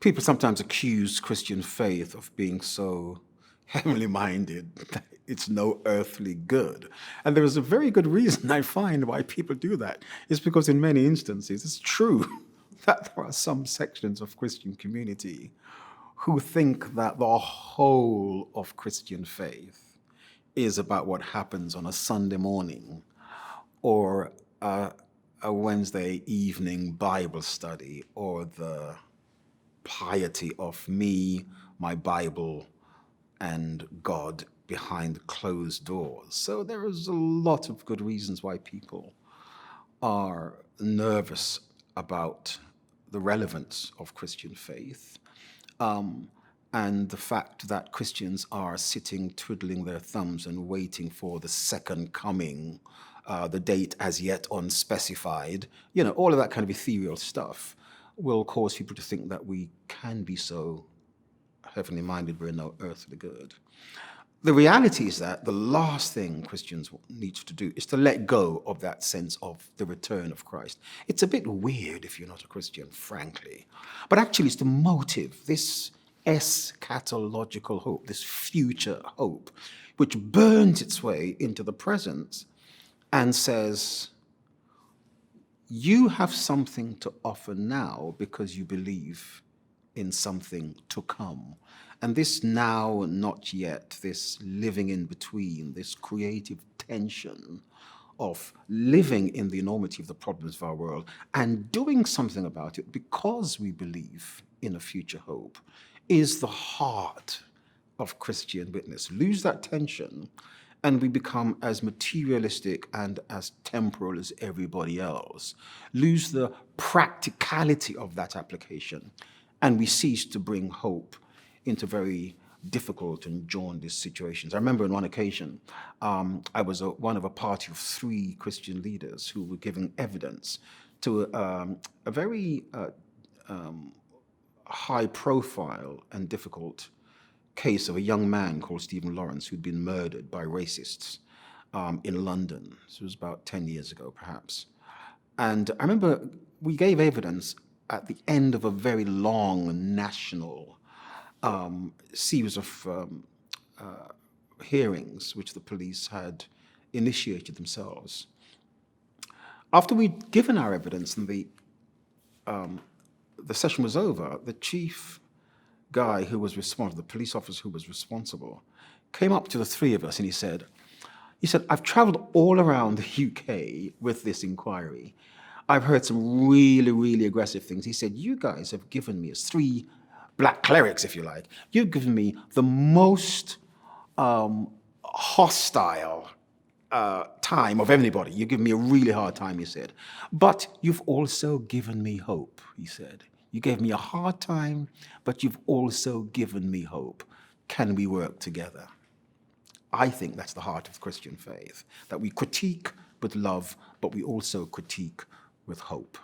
People sometimes accuse Christian faith of being so heavenly minded that it's no earthly good. And there is a very good reason I find why people do that. It's because in many instances it's true that there are some sections of Christian community who think that the whole of Christian faith is about what happens on a Sunday morning or a Wednesday evening Bible study or the piety of me, my Bible, and God behind closed doors. So there is a lot of good reasons why people are nervous about the relevance of Christian faith, and the fact that Christians are sitting twiddling their thumbs and waiting for the second coming, the date as yet unspecified, all of that kind of ethereal stuff will cause people to think that we can be so heavenly minded, we're no earthly good. The reality is that the last thing Christians need to do is to let go of that sense of the return of Christ. It's a bit weird if you're not a Christian, frankly. But actually, it's the motive, this eschatological hope, this future hope, which burns its way into the present and says, you have something to offer now because you believe in something to come. And this now, not yet, this living in between, this creative tension of living in the enormity of the problems of our world and doing something about it because we believe in a future hope is the heart of Christian witness. Lose that tension and we become as materialistic and as temporal as everybody else. Lose the practicality of that application, and we cease to bring hope into very difficult and jaundiced situations. I remember on one occasion, I was one of a party of 3 Christian leaders who were giving evidence to a very high-profile and difficult case of a young man called Stephen Lawrence who'd been murdered by racists in London. This was about 10 years ago, perhaps. And I remember we gave evidence at the end of a very long national series of hearings which the police had initiated themselves. After we'd given our evidence and the session was over, the chief guy who was responsible, the police officer who was responsible, came up to the 3 of us and he said, I've traveled all around the UK with this inquiry. I've heard some really, really aggressive things. He said, you guys have given me, as 3 black clerics, if you like, you've given me the most hostile time of anybody. You've given me a really hard time, he said. But you've also given me hope, he said. You gave me a hard time, but you've also given me hope. Can we work together? I think that's the heart of Christian faith, that we critique with love, but we also critique with hope.